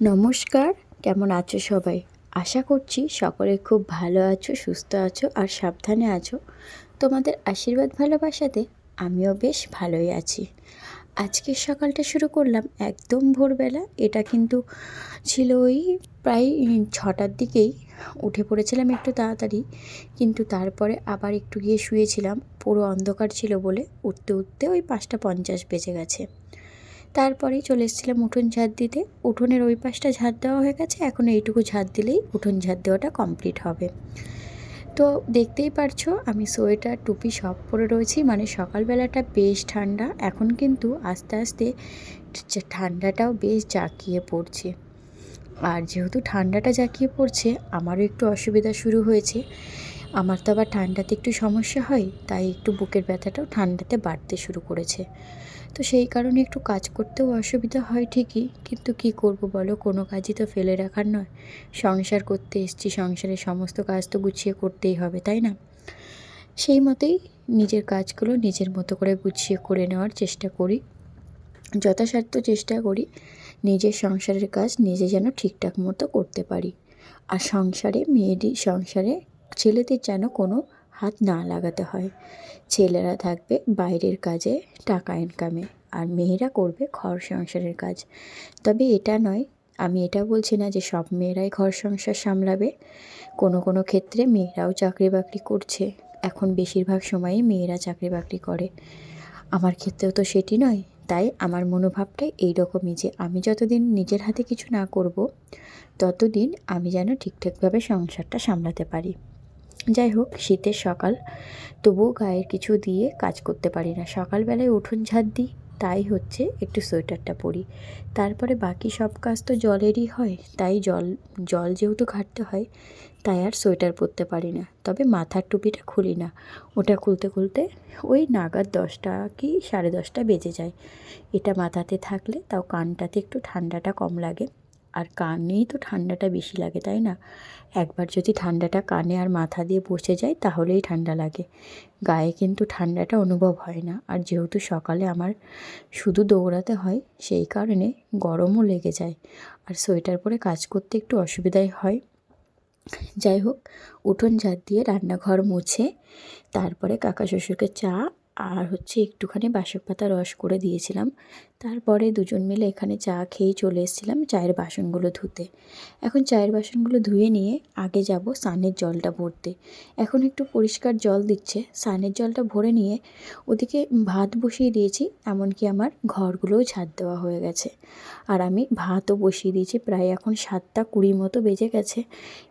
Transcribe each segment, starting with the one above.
নমস্কার, কেমন আছো সবাই? আশা করছি সকলে খুব ভালো আছো, সুস্থ আছো আর সাবধানে আছো। তোমাদের আশীর্বাদ ভালোবাসাতে আমিও বেশ ভালোই আছি। আজকের সকালটা শুরু করলাম একদম ভোরবেলা। এটা কিন্তু ছিল ওই প্রায় 6টার দিকেই উঠে পড়েছিলাম একটু তাড়াতাড়ি, কিন্তু তারপরে আবার একটু গিয়ে শুয়েছিলাম। পুরো অন্ধকার ছিল বলে উঠতে উঠতে ওই 5:50 বেজে গেছে। তারপরেই চলে এসেছিলাম উঠোন ঝাড় দিতে। উঠোনের ওই পাশটা ঝাড় দেওয়া হয়ে গেছে, এখন এইটুকু ঝাড় দিলেই উঠোন ঝাড় দেওয়াটা কমপ্লিট হবে। তো দেখতেই পারছো আমি সোয়েটার টুপি সব পরে রয়েছি, মানে সকালবেলাটা বেশ ঠান্ডা। এখন কিন্তু আস্তে আস্তে ঠান্ডাটাও বেশ জাঁকিয়ে পড়ছে। আর যেহেতু ঠান্ডাটা জাঁকিয়ে পড়ছে, আমারও একটু অসুবিধা শুরু হয়েছে। আমার তো আবার ঠান্ডাতে একটু সমস্যা হয়, তাই একটু বুকের ব্যথাটাও ঠান্ডাতে বাড়তে শুরু করেছে। তো সেই কারণে একটু কাজ করতেও অসুবিধা হয় ঠিকই, কিন্তু কি করব বলো, কোনো কাজই তো ফেলে রাখার নয়। সংসার করতে এসেছি, সংসারের সমস্ত কাজ তো গুছিয়ে করতেই হবে, তাই না? সেই মতেই নিজের কাজগুলো নিজের মতো করে গুছিয়ে করে নেওয়ার চেষ্টা করি, যথাসাধ্য চেষ্টা করি নিজের সংসারের কাজ নিজে যেন ঠিকঠাক মতো করতে পারি। আর সংসারে ছেলেদের যেন কোনো হাত না লাগাতে হয়। ছেলেরা থাকবে বাইরের কাজে, টাকা ইনকামে, আর মেয়েরা করবে ঘর সংসারের কাজ। তবে এটা নয়, আমি এটা বলছি না যে সব মেয়েরাই ঘর সংসার সামলাবে। কোনো কোনো ক্ষেত্রে মেয়েরাও চাকরি বাকরি করছে। এখন বেশিরভাগ সময়ই মেয়েরা চাকরি বাকরি করে। আমার ক্ষেত্রেও তো সেটি নয়। তাই আমার মনোভাবটাই এই রকমই যে আমি যতদিন নিজের হাতে কিছু না করব, ততদিন আমি যেন ঠিকঠাকভাবে সংসারটা সামলাতে পারি। যাই হোক, শীতের সকাল, তবুও গায়ের কিছু দিয়ে কাজ করতে পারি না। সকালবেলায় উঠোন ঝাড় দিই, তাই হচ্ছে একটু সোয়েটারটা পরি। তারপরে বাকি সব কাজ তো জলেরই হয়, তাই জল যেহেতু ঘাটতে হয়, তাই আর সোয়েটার পরতে পারি না। তবে মাথার টুপিটা খুলি না, ওটা খুলতে খুলতে ওই নাগাদ 10টা কি 10:30 বেজে যায়। এটা মাথাতে থাকলে তাও কানটাতে একটু ঠান্ডাটা কম লাগে। আর কানেই তো ঠান্ডাটা বেশি লাগে, তাই না? একবার যদি ঠান্ডাটা কানে আর মাথা দিয়ে বসে যায় তাহলেই ঠান্ডা লাগে, গায়ে কিন্তু ঠান্ডাটা অনুভব হয় না। আর যেহেতু সকালে আমার শুধু দৌড়াতে হয়, সেই কারণে গরমও লেগে যায়, আর সোয়েটার পরে কাজ করতে একটু অসুবিধাই হয়। যাই হোক, উঠোন ঝাড় দিয়ে রান্নাঘর মুছে তারপরে কাকা শ্বশুরকে চা আর হচ্ছে একটুখানি বাসক পাতা রস করে দিয়েছিলাম। তারপরে দুজন মিলে এখানে চা খেয়েই চলে এসেছিলাম চায়ের বাসনগুলো ধুতে। এখন চায়ের বাসনগুলো ধুয়ে নিয়ে আগে যাব স্নানের জলটা ভরতে। এখন একটু পরিষ্কার জল দিচ্ছে, স্নানের জলটা ভরে নিয়ে ওদিকে ভাত বসিয়ে দিয়েছি। এমনকি আমার ঘরগুলোও ঝাড় দেওয়া হয়ে গেছে, আর আমি ভাতও বসিয়ে দিয়েছি। প্রায় এখন 7:20 মতো বেজে গেছে।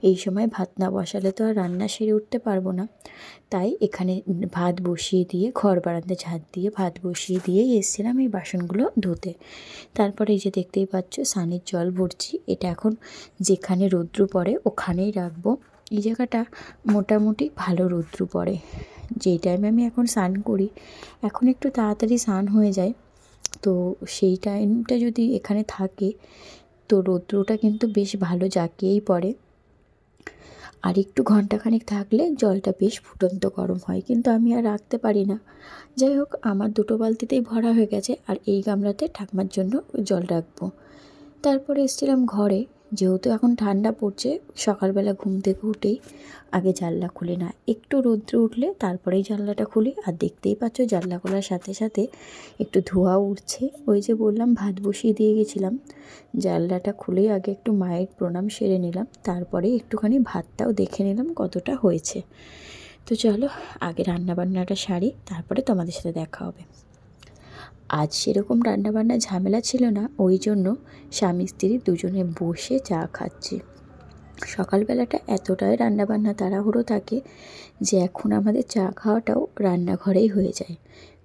এই সময় ভাত না বসালে তো আর রান্না সেরে উঠতে পারবো না। তাই এখানে ভাত বসিয়ে দিয়ে ঘর বারান্দা ঝাড় দিয়ে ভাত বসিয়ে দিয়েই এসেছিলাম এই বাসনগুলো ধুতে। তারপরে এই যে দেখতেই পাচ্ছ স্নানের জল ভরছি। এটা এখন যেখানে রৌদ্র পড়ে ওখানেই রাখবো। এই জায়গাটা মোটামুটি ভালো রৌদ্র পড়ে। যেই টাইমে আমি এখন স্নান করি, এখন একটু তাড়াতাড়ি স্নান হয়ে যায়। তো সেই টাইমটা যদি এখানে থাকে, তো রৌদ্রটা কিন্তু বেশ ভালো জাঁকিয়েই পড়ে। আর একটু ঘন্টাখানেক থাকলে জলটা বেশ ফুটন্ত গরম হয়, কিন্তু আমি আর রাখতে পারি না। যাই হোক, আমার 2টো বালতিতেই ভরা হয়ে গেছে, আর এই গামলাতে ঠাকুমার জন্য জল রাখবো। তারপরে এসেছিলাম ঘরে। যেহেতু এখন ঠান্ডা পড়ছে, সকালবেলা ঘুম থেকে উঠেই আগে জানলা খুলি না, একটু রৌদ্র উঠলে তারপরেই জানলাটা খুলি। আর দেখতেই পাচ্ছ জানলা খোলার সাথে সাথে একটু ধোঁয়াও উঠছে। ওই যে বললাম ভাত বসিয়ে দিয়ে গেছিলাম, জানলাটা খুলেই আগে একটু মায়ের প্রণাম সেরে নিলাম, তারপরে একটুখানি ভাতটাও দেখে নিলাম কতটা হয়েছে। তো চলো আগে রান্নাবান্নাটা সারি, তারপরে তোমাদের সাথে দেখা হবে। আজ সেরকম রান্নাবান্নার ঝামেলা ছিল না, ওই জন্য স্বামী স্ত্রী দুজনে বসে চা খাচ্ছি। সকালবেলাটা এতটাই রান্নাবান্না তাড়াহুড়ো থাকে যে এখন আমাদের চা খাওয়াটাও রান্নাঘরেই হয়ে যায়।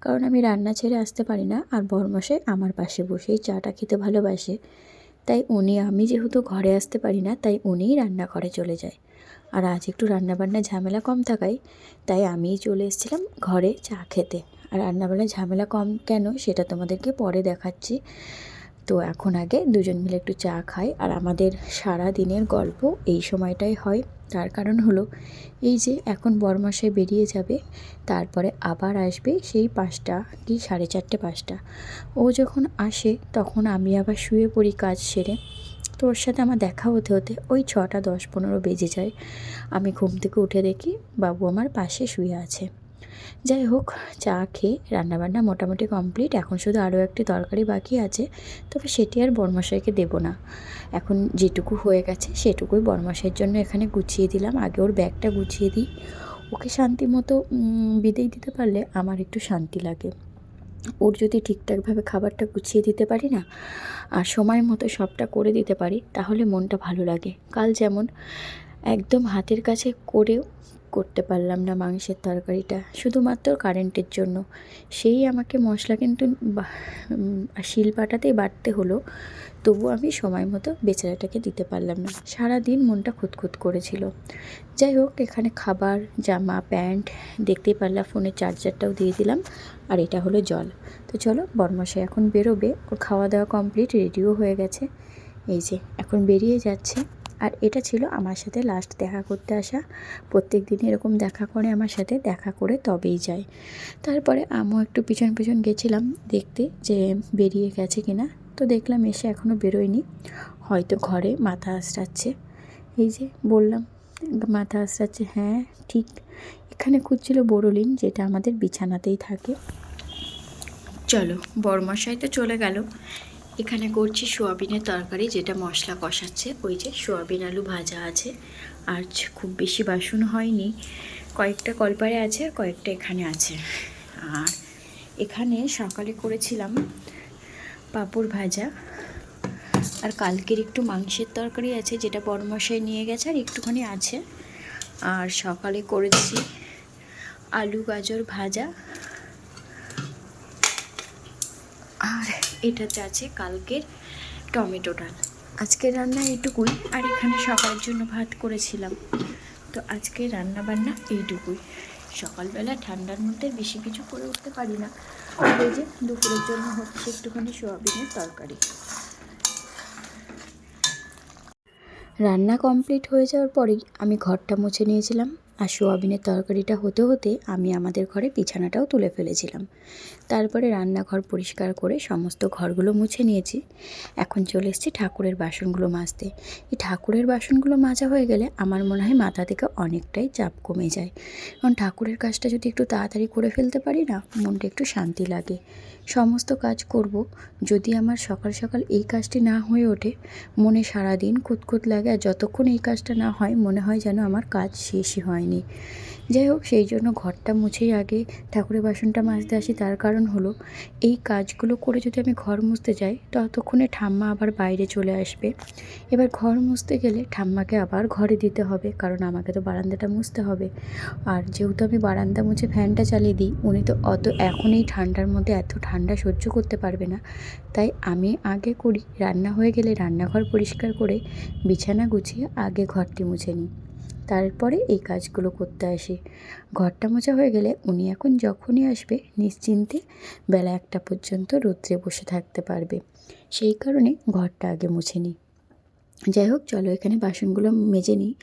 কারণ আমি রান্না ছেড়ে আসতে পারি না, আর বরমশাই আমার পাশে বসেই চাটা খেতে ভালোবাসে। তাই আমি যেহেতু ঘরে আসতে পারি না, তাই উনিই রান্নাঘরে চলে যায়। আর আজ একটু রান্নাবান্নার ঝামেলা কম থাকায় তাই আমিই চলে এসেছিলাম ঘরে চা খেতে। আর রান্নাবান্নার ঝামেলা কম কেন সেটা তোমাদেরকে পরে দেখাচ্ছি। তো এখন আগে দুজন মিলে একটু চা খাই। আর আমাদের সারা দিনের গল্প এই সময়টাই হয়। তার কারণ হলো এই যে এখন বরমশাই বেরিয়ে যাবে, তারপরে আবার আসবে সেই 5টা কি 4:30 5টা। ও যখন আসে তখন আমি আবার শুয়ে পড়ি কাজ সেরে। তো ওর সাথে আমার দেখা হতে হতে ওই 6টা 10-15 বেজে যায়। আমি ঘুম থেকে উঠে দেখি বাবু আমার পাশে শুয়ে আছে। যাই হোক, চা খেয়ে রান্নাবান্না মোটামুটি কমপ্লিট। এখন শুধু আরও একটি তরকারি বাকি আছে, তবে সেটি আর বড়মশাইকে দেবো না। এখন যেটুকু হয়ে গেছে সেটুকুই বড়মশাইয়ের জন্য এখানে গুছিয়ে দিলাম। আগে ওর ব্যাগটা গুছিয়ে দিই, ওকে শান্তি মতো বিদেয় দিতে পারলে আমার একটু শান্তি লাগে। ওর যদি ঠিকঠাকভাবে খাবারটা গুছিয়ে দিতে পারি না, আর সময় মতো সবটা করে দিতে পারি, তাহলে মনটা ভালো লাগে। কাল যেমন একদম হাতের কাছে করেও করতে পারলাম না মাংসের তরকারিটা, শুধুমাত্র কারেন্টের জন্য। সেই আমাকে মশলা কিন্তু শিলপাটাতেই বাটতে হলো, তবু আমি সময় মতো বেচারাটাকে দিতে পারলাম না। সারা দিন মনটা খুঁতখুত করেছিল। যাই হোক, এখানে খাবার, জামা, প্যান্ট, দেখতেই পারলাম ফোনের চার্জারটাও দিয়ে দিলাম, আর এটা হলো জল। তো চলো, বড়মশাই এখন বেরোবে, ওর খাওয়া দাওয়া কমপ্লিট, রেডিও হয়ে গেছে। এই যে এখন বেরিয়ে যাচ্ছে। আর এটা ছিল আমার সাথে লাস্ট দেখা করতে আসা। প্রত্যেক দিন এরকম দেখা করে আমার সাথে, দেখা করে তবেই যায়। তারপরে আমিও একটু পিছন পিছন গেছিলাম দেখতে যে বেরিয়ে গেছে কিনা। তো দেখলাম এসে এখনও বেরোয়নি, হয়তো ঘরে মাথা আঁচড়াচ্ছে। এই যে বললাম মাথা আঁচড়াচ্ছে, হ্যাঁ ঠিক। এখানে খুঁজছিল বোরোলিন, যেটা আমাদের বিছানাতেই থাকে। চলো, বড়মশাই তো চলে গেল। এখানে করছি সোয়াবিনের তরকারি, যেটা মশলা কষাচ্ছে। ওই যে সোয়াবিন আলু ভাজা আছে, আর খুব বেশি বাসন হয়নি, কয়েকটা কলপারে আছে আর কয়েকটা এখানে আছে। আর এখানে সকালে করেছিলাম পাঁপড় ভাজা, আর কালকের একটু মাংসের তরকারি আছে, যেটা বড়মশাই নিয়ে গেছে, আর একটুখানি আছে। আর সকালে করেছি আলু গাজর ভাজা, আর এটাতে আছে কালকের টমেটো ডাল। আজকের রান্না এইটুকুই। আর এখানে সকালের জন্য ভাত করেছিলাম। তো আজকে রান্না বান্না এইটুকুই। সকালবেলা ঠান্ডার মধ্যে বেশি কিছু করে উঠতে পারি না। এই যে দুপুরের জন্য হচ্ছে একটুখানি সোয়াবিনের তরকারি। রান্না কমপ্লিট হয়ে যাওয়ার পরেই আমি ঘরটা মুছে নিয়েছিলাম, আর সোয়াবিনের তরকারিটা হতে হতে আমি আমাদের ঘরে বিছানাটাও তুলে ফেলেছিলাম। তারপরে রান্নাঘর পরিষ্কার করে সমস্ত ঘরগুলো মুছে নিয়েছি। এখন চলে এসেছি ঠাকুরের বাসনগুলো মাজতে। এই ঠাকুরের বাসনগুলো মাজা হয়ে গেলে আমার মনে হয় মাথা থেকে অনেকটাই চাপ কমে যায়। কারণ ঠাকুরের কাজটা যদি একটু তাড়াতাড়ি করে ফেলতে পারি না, মনটা একটু শান্তি লাগে। সমস্ত কাজ করব, যদি আমার সকাল সকাল এই কাজটি না হয়ে ওঠে, মনে সারাদিন খুঁতখুঁত লাগে। আর যতক্ষণ এই কাজটা না হয়, মনে হয় যেন আমার কাজ শেষই হয়নি। যাই হোক, সেই জন্য ঘরটা মুছেই আগে ঠাকুরের বাসনটা মাজতে আসি। তার কারণ হলো, এই কাজগুলো করে যদি আমি ঘর মুছতে যাই, ততক্ষণে ঠাম্মা আবার বাইরে চলে আসবে। এবার ঘর মুছতে গেলে ঠাম্মাকে আবার ঘরে দিতে হবে, কারণ আমাকে তো বারান্দাটা মুছতে হবে। আর যেহেতু আমি বারান্দা মুছে ফ্যানটা চালিয়ে দিই, উনি তো এখন এই ঠান্ডার মধ্যে এত ঠান্ডা সহ্য করতে পারবে না। তাই আমি আগে করি, রান্না হয়ে গেলে রান্নাঘর পরিষ্কার করে বিছানা গুছিয়ে আগে ঘরটি মুছে নিই, তারপরে এই কাজগুলো করতে আসি। ঘরটা মোছা হয়ে গেলে উনি এখন যখনই আসবে নিশ্চিন্তে বেলা 1টা পর্যন্ত রৌদ্রে বসে থাকতে পারবে। সেই কারণে ঘরটা আগে মুছে নিই। যাই হোক, চলো এখানে বাসনগুলো মেজে নিই।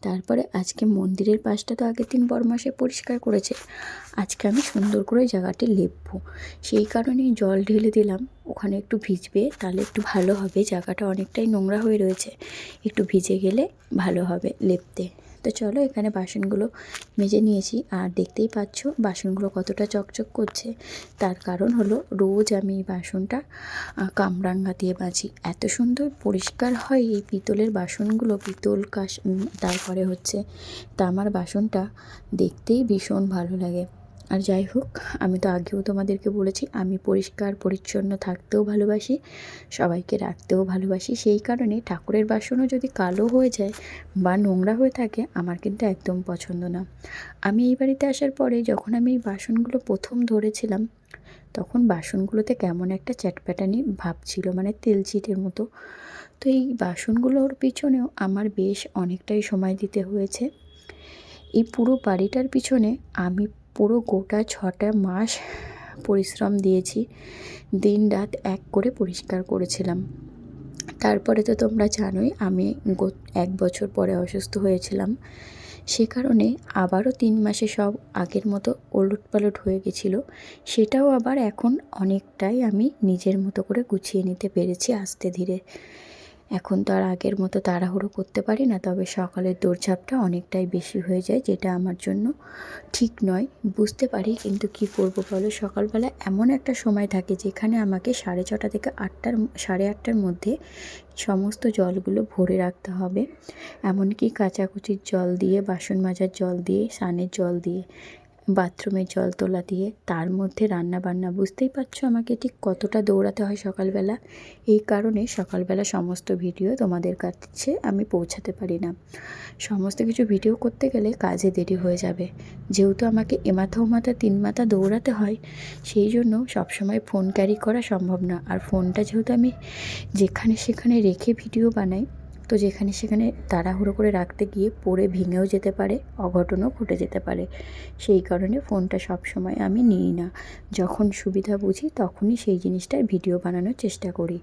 তারপরে আজকে মন্দিরের পাশটা তো আগের দিন বড়মশাই পরিষ্কার করেছে, আজকে আমি সুন্দর করে জায়গাটি লেপবো। সেই কারণেই জল ঢেলে দিলাম, ওখানে একটু ভিজবে, তাহলে একটু ভালো হবে। জায়গাটা অনেকটাই নোংরা হয়ে রয়েছে, একটু ভিজে গেলে ভালো হবে লেপতে। তো চলো, এখানে বাসনগুলো মেজে নিয়েছি। আর দেখতেই পাচ্ছ বাসনগুলো কতটা চকচক করছে। তার কারণ হলো, রোজ আমি এই বাসনটা কামরাঙা দিয়ে মাজি। এত সুন্দর পরিষ্কার হয় এই পিতলের বাসনগুলো, পিতল তারপরে হচ্ছে তামার বাসনটা দেখতেই ভীষণ ভালো লাগে। আর যাই হোক, আমি তো আগেও তোমাদেরকে বলেছি, আমি পরিষ্কার পরিচ্ছন্ন থাকতেও ভালোবাসি, সবাইকে রাখতেও ভালোবাসি। সেই কারণে ঠাকুরের বাসনও যদি কালো হয়ে যায় বা নোংরা হয়ে থাকে, আমার কিন্তু একদম পছন্দ না। আমি এই বাড়িতে আসার পরে যখন আমি এই বাসনগুলো প্রথম ধরেছিলাম, তখন বাসনগুলোতে কেমন একটা চ্যাটপ্যাটানি ভাব ছিল, মানে তেলচিটের মতো। তো এই বাসনগুলোর পিছনেও আমার বেশ অনেকটাই সময় দিতে হয়েছে। এই পুরো বাড়িটার পিছনে আমি পুরো গোটা 6টা মাস পরিশ্রম দিয়েছি, দিন রাত এক করে পরিষ্কার করেছিলাম। তারপরে তো তোমরা জানোই, আমি 1 বছর পরে অসুস্থ হয়েছিলাম। সে কারণে আবারও 3 মাসে সব আগের মতো ওলটপালট হয়ে গেছিলো। সেটাও আবার এখন অনেকটাই আমি নিজের মতো করে গুছিয়ে নিতে পেরেছি আস্তে ধীরে। এখন তো আর আগের মতো তাড়াহুড়ো করতে পারি না, তবে সকালের দৌড়ঝাঁপটা অনেকটাই বেশি হয়ে যায়, যেটা আমার জন্য ঠিক নয় বুঝতে পারি। কিন্তু কি করব বলো, সকালবেলা এমন একটা সময় থাকে যেখানে আমাকে 6:30 থেকে 8টার 8:30টার মধ্যে সমস্ত জলগুলো ভরে রাখতে হবে, এমনকি কাচাকুচির জল দিয়ে, বাসন মাজার জল দিয়ে, স্নানের জল দিয়ে, বাথরুমের জল তোলা দিয়ে, তার মধ্যে রান্না বান্না। বুঝতেই পারছো আমাকে ঠিক কতটা দৌড়াতে হয় সকালবেলা। এই কারণে সকালবেলা সমস্ত ভিডিও তোমাদের কাছে আমি পৌঁছাতে পারি না। সমস্ত কিছু ভিডিও করতে গেলে কাজে দেরি হয়ে যাবে, যেহেতু আমাকে এমাথা ওমাথা 3 মাথা দৌড়াতে হয়, সেই জন্য সবসময় ফোন ক্যারি করা সম্ভব না। আর ফোনটা যেহেতু আমি যেখানে সেখানে রেখে ভিডিও বানাই, তো যেখানে সেখানে তাড়াহুড়ো করে রাখতে গিয়ে পড়ে ভেঙেও যেতে পারে, অঘটনও ঘটে যেতে পারে। সেই কারণে ফোনটা সব সময় আমি নিই না। যখন সুবিধা বুঝি তখনই সেই জিনিসটার ভিডিও বানানোর চেষ্টা করি।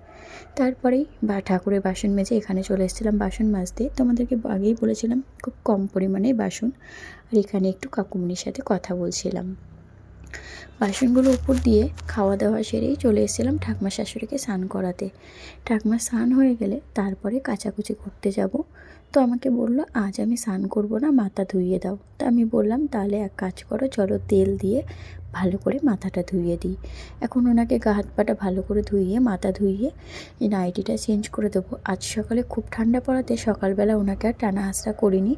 তারপরেই ঠাকুরের বাসন মেজে এখানে চলে এসেছিলাম বাসন মাজতে। তোমাদেরকে আগেই বলেছিলাম খুব কম পরিমাণেই বাসন, আর এখানে একটু কাকুমনির সাথে কথা বলছিলাম। বাসনগুলো উপর দিয়ে খাওয়া দাওয়া সেরেই চলে এসেছিলাম ঠাকুমা শাশুড়িকে স্নান করাতে। ঠাকুমা স্নান হয়ে গেলে তারপরে কাচাকুচি করতে যাব। তো আমাকে বললো আজ আমি স্নান করব না, মাথা ধুইয়ে দাও। তো আমি বললাম তাহলে এক কাজ করো, চলো তেল দিয়ে ভালো করে মাথাটা ধুইয়ে দিই। এখন ওনাকে গা হাত পাটা ভালো করে ধুইয়ে মাথা ধুইয়ে নাইটিটা চেঞ্জ করে দেবো। আজ সকালে খুব ঠান্ডা পড়াতে সকালবেলা ওনাকে আর টানা হাঁচড়া করিনি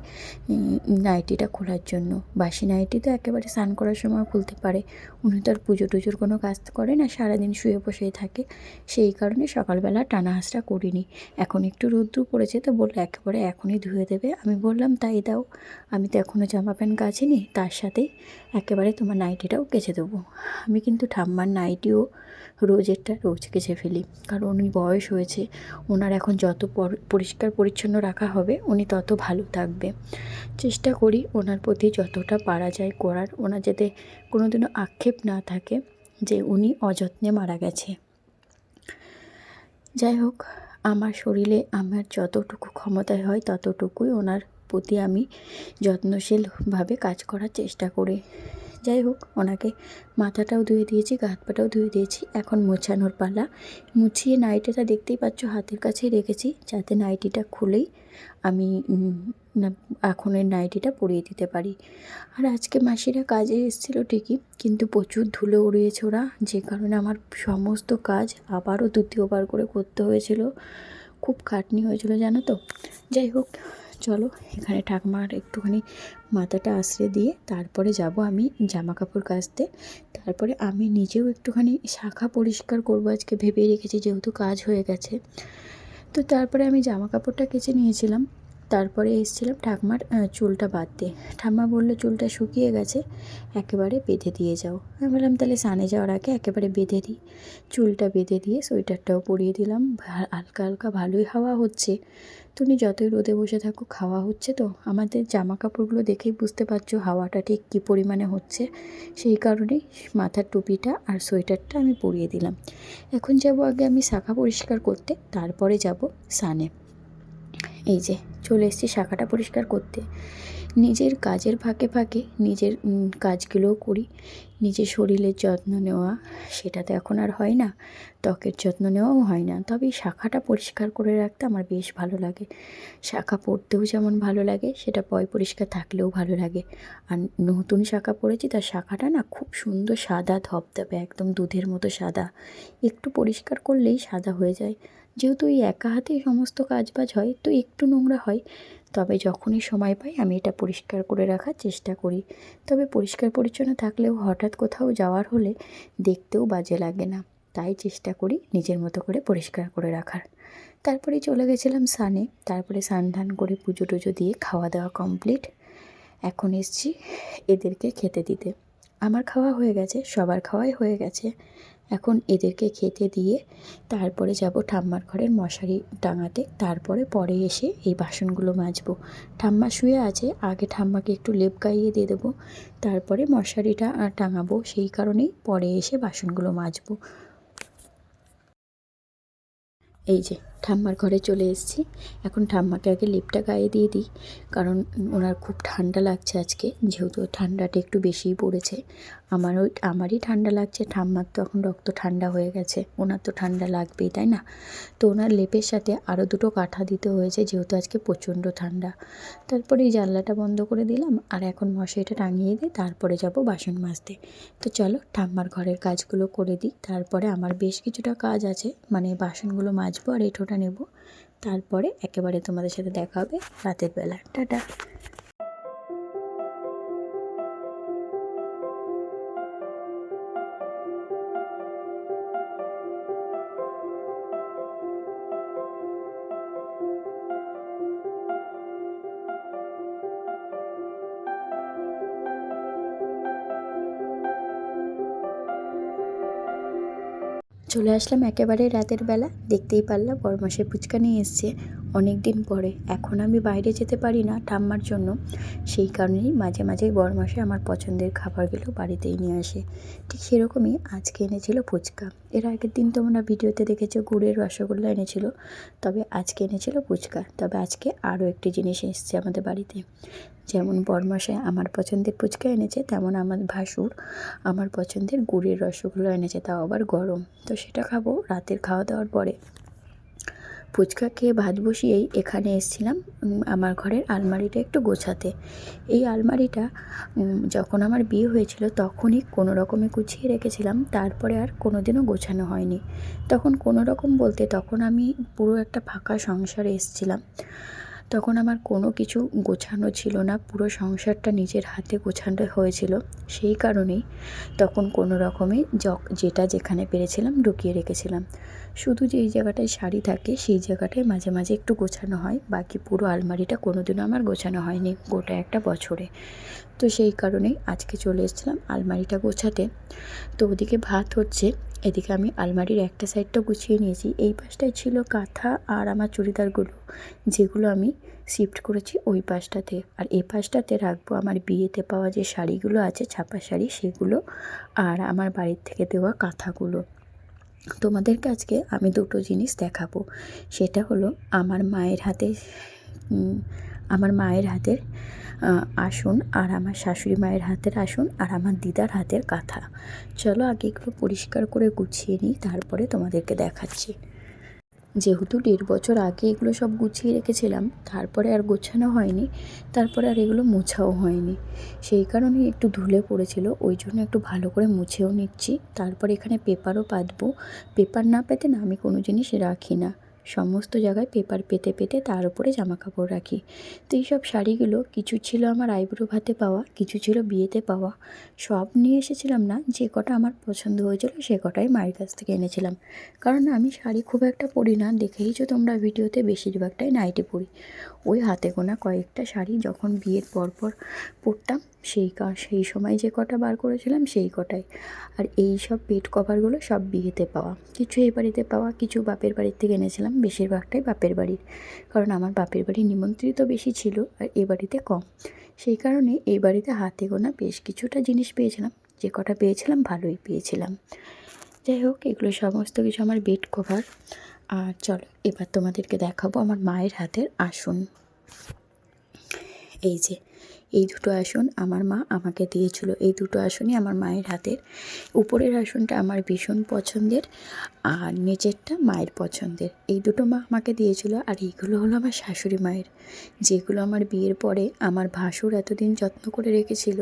নাইটিটা খোলার জন্য। বাসি নাইটি তো একেবারে স্নান করার সময় খুলতে পারে, উনি তো আর পুজো টুজোর কোনো কাজ করে না, সারাদিন শুয়ে বসেই থাকে। সেই কারণে সকালবেলা টানা হাঁচড়া করিনি। এখন একটু রোদ্দুর পড়েছে তো বললো একেবারে এখনই ধুয়ে দেবে। আমি বললাম তাই দাও, আমি তো এখনও জামা প্যান্ট কাচিনি, তার সাথেই একেবারে তোমার নাইটিটাও কেচে দেবো। আমি কিন্তু ঠাম্মার নাইটিও রোজেরটা রোজ কেচে ফেলি, কারণ উনি বয়স হয়েছে, ওনার এখন যত পরিষ্কার পরিচ্ছন্ন রাখা হবে উনি তত ভালো থাকবে। চেষ্টা করি ওনার প্রতি যতটা পারা যায় করার, ওনার যাতে কোনোদিনও আক্ষেপ না থাকে যে উনি অযত্নে মারা গেছে। যাই হোক, আমার শরীরে আমার যতটুকু ক্ষমতায় হয় ততটুকুই ওনার প্রতি আমি যত্নশীলভাবে কাজ করার চেষ্টা করি। যাই হোক, ওনাকে মাথাটাও ধুয়ে দিয়েছি, গা হাত পাটাও ধুয়ে দিয়েছি, এখন মোছানোর পালা। মুছিয়ে নাইটিটা দেখতেই পাচ্ছ হাতের কাছেই রেখেছি, যাতে নাইটিটা খুলেই আমি এখন এই নাইটিটা পরিয়ে দিতে পারি। আর আজকে মাসিরা কাজে এসেছিলো ঠিকই, কিন্তু প্রচুর ধুলো উড়িয়েছে ওরা, যে কারণে আমার সমস্ত কাজ আবারও দ্বিতীয়বার করে করতে হয়েছিল। খুব খাটনি হয়েছিল জানো তো। যাই হোক, চলো এখানে ঠাকুমার একটুখানি মাথাটা আশ্রে দিয়ে তারপরে যাব আমি জামা কাপড় কাচতে। তারপরে আমি নিজেও একটুখানি শাখা পরিষ্কার করবো আজকে ভেবেই রেখেছি, যেহেতু কাজ হয়ে গেছে। তো তারপরে আমি জামা কাপড়টা কেচে নিয়েছিলাম, তারপরে এসেছিলাম ঠাকুমার চুলটা বাঁধতে। ঠাম্মা বললো চুলটা শুকিয়ে গেছে, একেবারে বেঁধে দিয়ে যাও। আমি বললাম তাহলে স্নানে যাওয়ার আগে একেবারে বেঁধে দিই। চুলটা বেঁধে দিয়ে সোয়েটারটাও পরিয়ে দিলাম। হালকা হালকা ভালোই হাওয়া হচ্ছে, তুমি যতই রোদে বসে থাকো হাওয়া হচ্ছে। তো আমাদের জামা কাপড়গুলো দেখেই বুঝতে পারছো হাওয়াটা ঠিক কী পরিমাণে হচ্ছে। সেই কারণেই মাথার টুপিটা আর সোয়েটারটা আমি পরিয়ে দিলাম। এখন যাব আগে আমি শাখা পরিষ্কার করতে, তারপরে যাব স্নানে। এই যে চলে এসেছি শাখাটা পরিষ্কার করতে। নিজের কাজের ফাঁকে ফাঁকে নিজের কাজগুলোও করি। নিজের শরীরের যত্ন নেওয়া সেটা তো এখন আর হয় না, ত্বকের যত্ন নেওয়াও হয় না, তবে এই শাখাটা পরিষ্কার করে রাখতে আমার বেশ ভালো লাগে। শাখা পরতেও যেমন ভালো লাগে, সেটা পরিষ্কার থাকলেও ভালো লাগে। আর নতুন শাখা পরেছি, তার শাখাটা না খুব সুন্দর সাদা ধবধবে, একদম দুধের মতো সাদা। একটু পরিষ্কার করলেই সাদা হয়ে যায়। যেহেতু এই একা হাতেই সমস্ত কাজবাজ হয়, তো একটু নোংরা হয়, তবে যখনই সময় পাই আমি এটা পরিষ্কার করে রাখার চেষ্টা করি। তবে পরিষ্কার পরিচ্ছন্ন থাকলেও হঠাৎ কোথাও যাওয়ার হলে দেখতেও বাজে লাগে না, তাই চেষ্টা করি নিজের মতো করে পরিষ্কার করে রাখার। তারপরে চলে গেছিলাম স্নানে, তারপরে স্নান ধান করে পুজো টুজো দিয়ে খাওয়া দাওয়া কমপ্লিট। এখন এসছি এদেরকে খেতে দিতে। আমার খাওয়া হয়ে গেছে, সবার খাওয়াই হয়ে গেছে। এখন এদেরকে খেতে দিয়ে তারপরে যাব ঠাম্মার ঘরের মশারি টাঙাতে, পরে এসে এই বাসনগুলো মাজবো। ঠাম্মা শুয়ে আছে, আগে ঠাম্মাকে একটু লেপ গাইয়ে দিয়ে দেবো, তারপরে মশারিটা টাঙাবো। সেই কারণেই পরে এসে বাসনগুলো মাজবো। এই যে ঠাম্মার ঘরে চলে এসেছি। এখন ঠাম্মাকে আগে লেপটা গায়ে দিয়ে দিই, কারণ ওনার খুব ঠান্ডা লাগছে আজকে, যেহেতু ঠান্ডাটা একটু বেশিই পড়েছে। আমারই ঠান্ডা লাগছে, ঠাম্মার তো এখন রক্ত ঠান্ডা হয়ে গেছে, ওনার তো ঠান্ডা লাগবেই, তাই না? তো ওনার লেপের সাথে আরও দুটো কাঁথা দিতে হয়েছে, যেহেতু আজকে প্রচণ্ড ঠান্ডা। তারপরে এই জানলাটা বন্ধ করে দিলাম, আর এখন মশারিটা টাঙিয়ে দিই, তারপরে যাব বাসন মাজতে। তো চলো ঠাম্মার ঘরের কাজগুলো করে দিই, তারপরে আমার বেশ কিছুটা কাজ আছে, মানে বাসনগুলো মাজবো আর এঁঠোটা নেব। তারপরে একেবারে তোমাদের সাথে দেখা হবে রাতের বেলা। টাটা। চলে আসলাম একেবারে রাতের বেলা। দেখতেই পারলাম বড়মাসে ফুচকা নিয়ে এসছে অনেক দিন পরে। এখন আমি বাইরে যেতে পারি না ঠাম্মার জন্য, সেই কারণেই মাঝে মাঝেই বড়মাসে আমার পছন্দের খাবারগুলো বাড়িতেই নিয়ে আসে। ঠিক সেরকমই আজকে এনেছিল ফুচকা। এর আগের দিন তোমরা ভিডিওতে দেখেছো গুড়ের রসগোল্লা এনেছিল, তবে আজকে এনেছিল ফুচকা। তবে আজকে আরও একটি জিনিস এসছে আমাদের বাড়িতে। যেমন বড়মশাই আমার পছন্দের ফুচকা এনেছে, তেমন আমার ভাসুর আমার পছন্দের গুড়ের রসগোল্লা এনেছে, তাও আবার গরম। তো সেটা খাবো রাতের খাওয়া দাওয়ার পরে। ফুচকা খেয়ে ভাত বসিয়েই এখানে এসেছিলাম আমার ঘরের আলমারিটা একটু গোছাতে। এই আলমারিটা যখন আমার বিয়ে হয়েছিল তখনই কোনো রকমে গুছিয়ে রেখেছিলাম, তারপরে আর কোনো দিনও গোছানো হয়নি। তখন কোনো রকম বলতে, তখন আমি পুরো একটা ফাঁকা সংসারে এসেছিলাম। তখন আমার কোনো কিছু গোছানো ছিল না, পুরো সংসারটা নিজের হাতে গোছানো হয়েছিল। সেই কারণেই তখন কোনো রকমে যেটা যেখানে পেরেছিলাম ঢুকিয়ে রেখেছিলাম। শুধু যেই জায়গাটায় শাড়ি থাকে সেই জায়গাটায় মাঝে মাঝে একটু গোছানো হয়, বাকি পুরো আলমারিটা কোনোদিনও আমার গোছানো হয়নি গোটা একটা বছরে। তো সেই কারণেই আজকে চলে এসেছিলাম আলমারিটা গোছাতে। তো ওদিকে ভাত হচ্ছে, এদিকে আমি আলমারির একটা সাইডটা গুছিয়ে নিয়েছি। এই পাশটায় ছিল কাঁথা আর আমার চুড়িদারগুলো, যেগুলো আমি শিফট করেছি ওই পাশটাতে। আর এই পাশটাতে রাখবো আমার বিয়েতে পাওয়া যে শাড়িগুলো আছে, ছাপা শাড়ি, সেগুলো আর আমার বাড়ির থেকে দেওয়া কাঁথাগুলো। তোমাদেরকে আজকে আমি দুটো জিনিস দেখাবো। সেটা হলো আমার মায়ের হাতে আমার মায়ের হাতের আসন, আর আমার শাশুড়ি মায়ের হাতের আসন, আর আমার দিদার হাতের কাঁথা। চলো আগে এগুলো পরিষ্কার করে গুছিয়ে নিই, তারপরে তোমাদেরকে দেখাচ্ছি। যেহেতু 1.5 বছর আগে এগুলো সব গুছিয়ে রেখেছিলাম, তারপরে আর গোছানো হয়নি, তারপরে আর এগুলো মোছাও হয়নি। সেই কারণেই একটু ধুলে পড়েছিল, ওই জন্য একটু ভালো করে মুছেও নিচ্ছি। তারপরে এখানে পেপারও পাতবো। পেপার না পেতে না আমি কোনো জিনিস রাখি না, সমস্ত জায়গায় পেপার পেতে পেতে তার উপরে জামা কাপড় রাখি। তো এইসব শাড়িগুলো কিছু ছিল আমার আইবুড়ো ভাতে পাওয়া, কিছু ছিল বিয়েতে পাওয়া। সব নিয়ে এসেছিলাম না, যে কটা আমার পছন্দ হয়েছিল সে কটাই মায়ের কাছ থেকে এনেছিলাম। কারণ আমি শাড়ি খুব একটা পরি না, দেখেইছো তোমরা ভিডিওতে, বেশিরভাগটাই নাইটি পরি। ওই হাতে গোনা কয়েকটা শাড়ি যখন বিয়ের পরপর পরতাম, সেই সময় যে কটা বার করেছিলাম সেই কটাই। আর এই সব বেড কভারগুলো সব বিয়েতে পাওয়া, কিছু এই বাড়িতে পাওয়া, কিছু বাপের বাড়ির থেকে এনেছিলাম, বেশিরভাগটাই বাপের বাড়ির। কারণ আমার বাপের বাড়ি নিমন্ত্রিত বেশি ছিল আর এ বাড়িতে কম। সেই কারণে এই বাড়িতে হাতে গোনা বেশ কিছুটা জিনিস পেয়েছিলাম, যে কটা পেয়েছিলাম ভালোই পেয়েছিলাম। যাই হোক, এগুলো সমস্ত কিছু আমার বেড কভার। আর চলো এবার তোমাদেরকে দেখাবো আমার মায়ের হাতের আসন। এই যে এই দুটো আসন আমার মা আমাকে দিয়েছিল, এই দুটো আসনই আমার মায়ের হাতের। উপরের আসনটা আমার ভীষণ পছন্দের, আর নিচেরটা মায়ের পছন্দের। এই দুটো মা আমাকে দিয়েছিল। আর এইগুলো হলো আমার শাশুড়ি মায়ের, যেগুলো আমার বিয়ের পরে আমার ভাসুর এতদিন যত্ন করে রেখেছিল।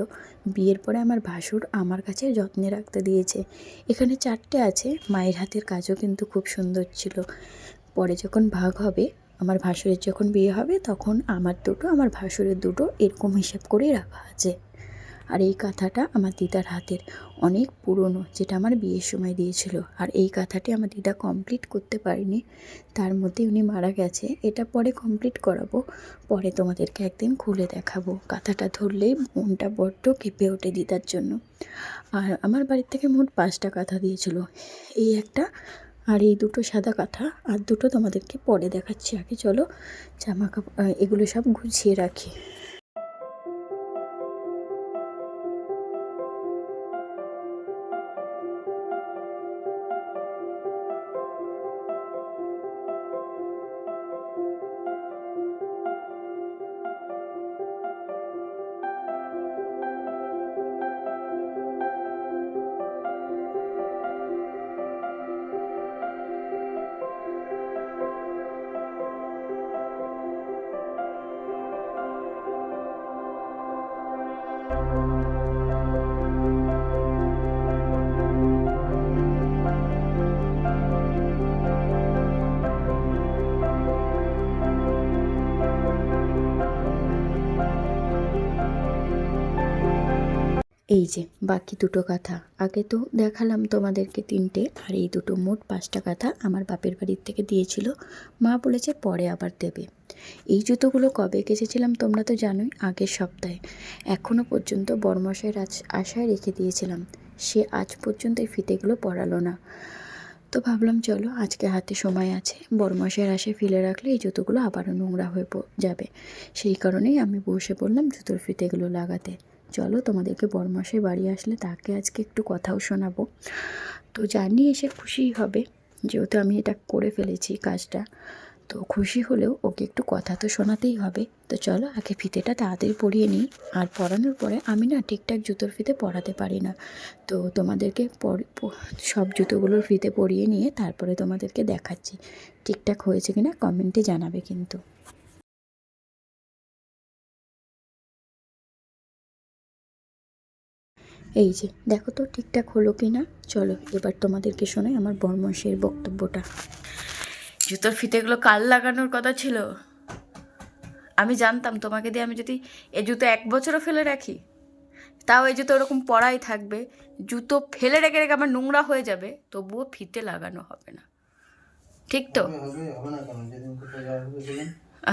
বিয়ের পরে আমার ভাসুর আমার কাছে যত্নে রাখতে দিয়েছে। এখানে 4টে আছে। মায়ের হাতের কাজও কিন্তু খুব সুন্দর ছিল। পরে যখন ভাগ হবে, আমার ভাসুরের যখন বিয়ে হবে, তখন আমার দুটো আমার ভাসুরের দুটো এরকম হিসাব করেই রাখা আছে। আর এই কাঁথাটা আমার দিদার হাতের, অনেক পুরনো, যেটা আমার বিয়ের সময় দিয়েছিল। আর এই কাঁথাটি আমার দিদা কমপ্লিট করতে পারেনি, তার মধ্যে উনি মারা গেছে। এটা পরে কমপ্লিট করাবো, পরে তোমাদেরকে একদিন খুলে দেখাবো। কাঁথাটা ধরলেই মনটা বড্ড কেঁপে ওঠে দিদার জন্য। আর আমার বাড়ির থেকে মোট 5টা কাঁথা দিয়েছিল, এই একটা আর এই দুটো সাদা কাঁথা, আর দুটো তোমাদেরকে পরে দেখাচ্ছি। আগে চলো জামা কাপড় এগুলো সব গুছিয়ে রাখি। এই যে বাকি দুটো কাঁথা, আগে তো দেখালাম তোমাদেরকে 3টে, আর এই দুটো মোট 5টা কাঁথা আমার বাপের বাড়ির থেকে দিয়েছিল। মা বলেছে পরে আবার দেবে। এই জুতোগুলো কবে কেচেছিলাম তোমরা তো জানোই, আগের সপ্তাহে। এখনও পর্যন্ত বড়মশাইয়ের আশায় রেখে দিয়েছিলাম, সে আজ পর্যন্ত এই ফিতেগুলো পরালো না। তো ভাবলাম চলো আজকে হাতে সময় আছে, বড়মশাইয়ের আশায় ফেলে রাখলে এই জুতোগুলো আবারও নোংরা হয়ে যাবে। সেই কারণেই আমি বসে পড়লাম জুতোর ফিতেগুলো লাগাতে। চলো তোমাদেরকে বড়মশাই বাড়ি আসলে তাকে আজকে একটু কথাও শোনাবো। তো জানি এসে খুশিই হবে, যেহেতু আমি এটা করে ফেলেছি কাজটা। তো খুশি হলেও ওকে একটু কথা তো শোনাতেই হবে। তো চলো আগে ফিতেটা তাড়াতাড়ি পরিয়ে নিই। আর পরানোর পরে আমি না ঠিকঠাক জুতোর ফিতে পরাতে পারি না, তো তোমাদেরকে সব জুতোগুলোর ফিতে পরিয়ে নিয়ে তারপরে তোমাদেরকে দেখাচ্ছি ঠিকঠাক হয়েছে কিনা, কমেন্টে জানাবে কিন্তু। এই যে দেখো তো ঠিকঠাক হলো কি না। চলো এবার তোমাদেরকে শোনাই আমার বড়মশাইয়ের বক্তব্যটা। জুতোর ফিতেগুলো কাল লাগানোর কথা ছিল, আমি জানতাম তোমাকে দিয়ে আমি যদি এই জুতো 1 বছরও ফেলে রাখি, তাও এই জুতো ওরকম পড়াই থাকবে। জুতো ফেলে রেখে রেখে আমার নোংরা হয়ে যাবে, তবুও ফিতে লাগানো হবে না, ঠিক তো?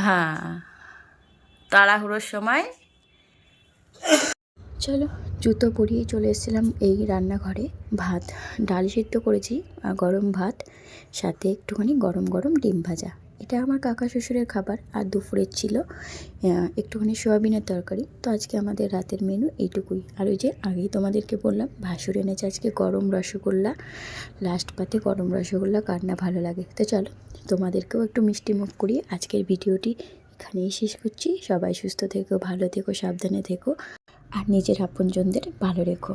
হ্যাঁ, তাড়াহুড়োর সময়। চলো জুতো পরিয়ে চলে এসেছিলাম এই রান্নাঘরে। ভাত, ডাল সিদ্ধ করেছি, আর গরম ভাত, সাথে একটুখানি গরম গরম ডিম ভাজা। এটা আমার কাকা শ্বশুরের খাবার। আর দুপুরের ছিল একটুখানি সোয়াবিনের তরকারি। তো আজকে আমাদের রাতের মেনু এইটুকুই। আর ওই যে আগেই তোমাদেরকে বললাম ভাসুর এনেছে আজকে গরম রসগোল্লা, লাস্ট পাতে গরম রসগোল্লা কার না ভালো লাগে। তো চলো তোমাদেরকেও একটু মিষ্টি মুখ করিয়ে আজকের ভিডিওটি এখানেই শেষ করছি। সবাই সুস্থ থেকো, ভালো থেকো, সাবধানে থেকো, আর নিজের আপনজনদের ভালো রেখো।